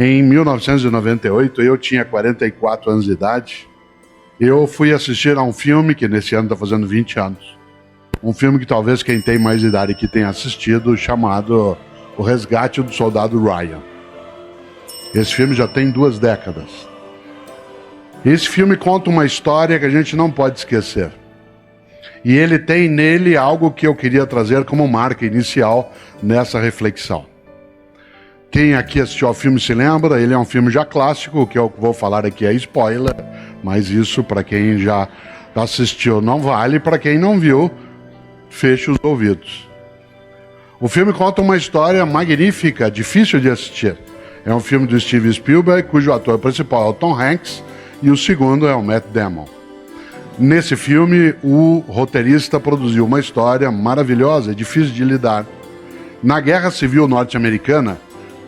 Em 1998, eu tinha 44 anos de idade. Eu fui assistir a um filme que nesse ano está fazendo 20 anos. Um filme que talvez quem tem mais idade aqui tenha assistido, chamado O Resgate do Soldado Ryan. Esse filme já tem 2 décadas. Esse filme conta uma história que a gente não pode esquecer. E ele tem nele algo que eu queria trazer como marca inicial nessa reflexão. Quem aqui assistiu ao filme se lembra, ele é um filme já clássico, o que eu vou falar aqui é spoiler, mas isso para quem já assistiu não vale, para quem não viu, feche os ouvidos. O filme conta uma história magnífica, difícil de assistir. É um filme do Steven Spielberg, cujo ator principal é o Tom Hanks, e o segundo é o Matt Damon. Nesse filme, o roteirista produziu uma história maravilhosa, difícil de lidar. Na Guerra Civil Norte-Americana,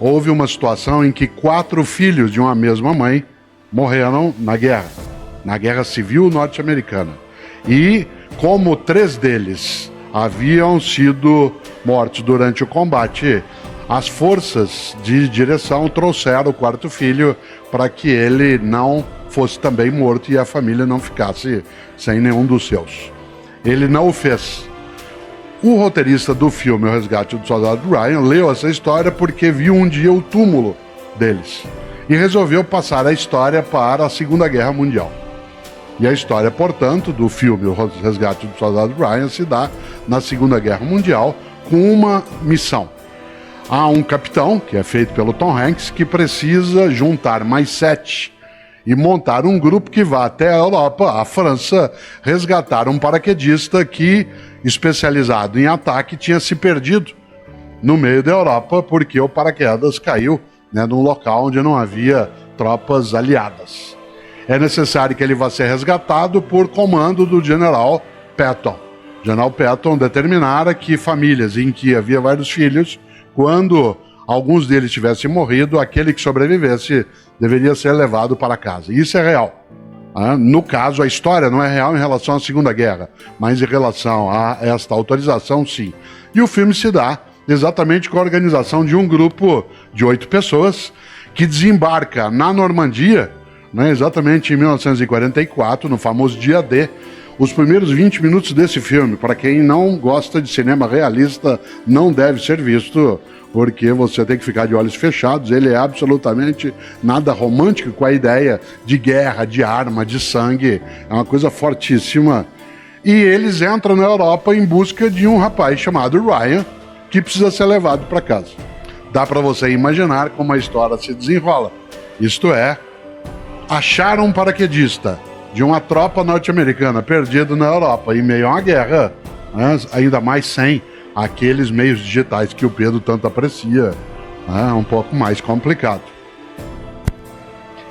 houve uma situação em que 4 filhos de uma mesma mãe morreram na Guerra Civil Norte-Americana. E como 3 deles haviam sido mortos durante o combate, as forças de direção trouxeram o 4º filho para que ele não fosse também morto e a família não ficasse sem nenhum dos seus. Ele não o fez. O roteirista do filme O Resgate do Soldado Ryan leu essa história porque viu um dia o túmulo deles e resolveu passar a história para a Segunda Guerra Mundial. E a história, portanto, do filme O Resgate do Soldado Ryan se dá na Segunda Guerra Mundial com uma missão. Há um capitão, que é feito pelo Tom Hanks, que precisa juntar mais 7 e montar um grupo que vá até a Europa, a França, resgatar um paraquedista que, especializado em ataque, tinha se perdido no meio da Europa porque o paraquedas caiu, num local onde não havia tropas aliadas. É necessário que ele vá ser resgatado por comando do General Patton. O General Patton determinara que famílias em que havia vários filhos, quando alguns deles tivessem morrido, aquele que sobrevivesse deveria ser levado para casa. Isso é real. No caso, a história não é real em relação à Segunda Guerra, mas em relação a esta autorização, sim. E o filme se dá exatamente com a organização de um grupo de 8 pessoas que desembarca na Normandia, exatamente em 1944, no famoso Dia D. Os primeiros 20 minutos desse filme, para quem não gosta de cinema realista, não deve ser visto, porque você tem que ficar de olhos fechados. Ele é absolutamente nada romântico com a ideia de guerra, de arma, de sangue. É uma coisa fortíssima. E eles entram na Europa em busca de um rapaz chamado Ryan, que precisa ser levado para casa. Dá para você imaginar como a história se desenrola. Isto é, acharam um paraquedista de uma tropa norte-americana perdido na Europa em meio a uma guerra, ainda mais sem aqueles meios digitais que o Pedro tanto aprecia, um pouco mais complicado.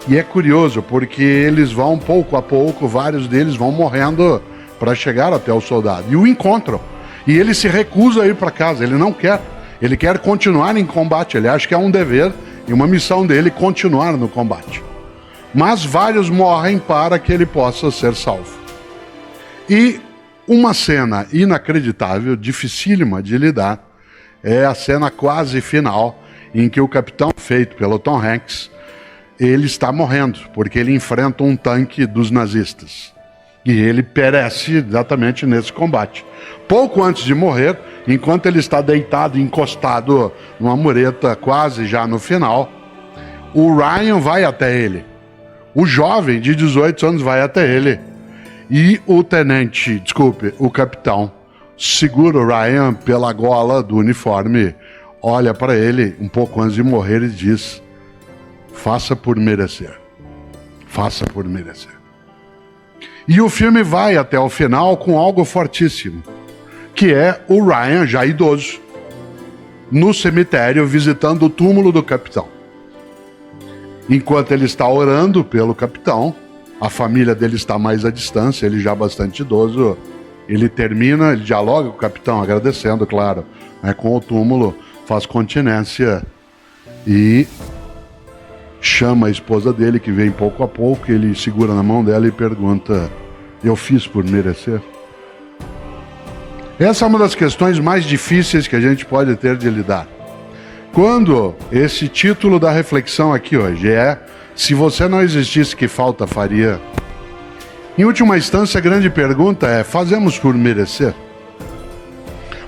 E é curioso porque eles vão pouco a pouco, vários deles vão morrendo para chegar até o soldado e o encontram. E ele se recusa a ir para casa, ele não quer, ele quer continuar em combate, ele acha que é um dever e uma missão dele continuar no combate. Mas vários morrem para que ele possa ser salvo. E uma cena inacreditável, dificílima de lidar, é a cena quase final, em que o capitão, feito pelo Tom Hanks, ele está morrendo, porque ele enfrenta um tanque dos nazistas. E ele perece exatamente nesse combate. Pouco antes de morrer, enquanto ele está deitado, encostado numa mureta, quase já no final, o Ryan vai até ele. O jovem de 18 anos vai até ele e o capitão, segura o Ryan pela gola do uniforme, olha para ele um pouco antes de morrer e diz: faça por merecer, faça por merecer. E o filme vai até o final com algo fortíssimo, que é o Ryan, já idoso, no cemitério visitando o túmulo do capitão. Enquanto ele está orando pelo capitão, a família dele está mais à distância, ele já bastante idoso, ele termina, ele dialoga com o capitão, agradecendo, claro, com o túmulo, faz continência e chama a esposa dele, que vem pouco a pouco, ele segura na mão dela e pergunta: eu fiz por merecer? Essa é uma das questões mais difíceis que a gente pode ter de lidar. Quando esse título da reflexão aqui hoje é: se você não existisse, que falta faria? Em última instância, a grande pergunta é: fazemos por merecer?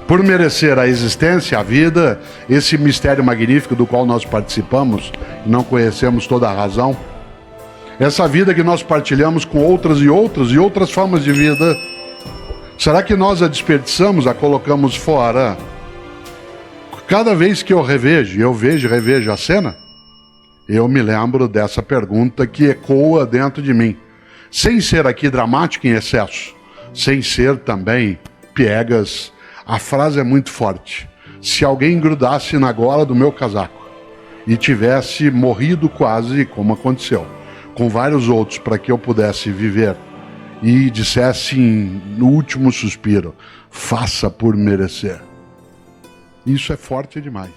Por merecer a existência, a vida, esse mistério magnífico do qual nós participamos e não conhecemos toda a razão? Essa vida que nós partilhamos com outras formas de vida, será que nós a desperdiçamos, a colocamos fora? Cada vez que eu vejo e revejo a cena, eu me lembro dessa pergunta que ecoa dentro de mim, sem ser aqui dramático em excesso, sem ser também piegas. A frase é muito forte. Se alguém grudasse na gola do meu casaco e tivesse morrido quase, como aconteceu, com vários outros, para que eu pudesse viver, e dissesse no último suspiro: faça por merecer. Isso é forte demais.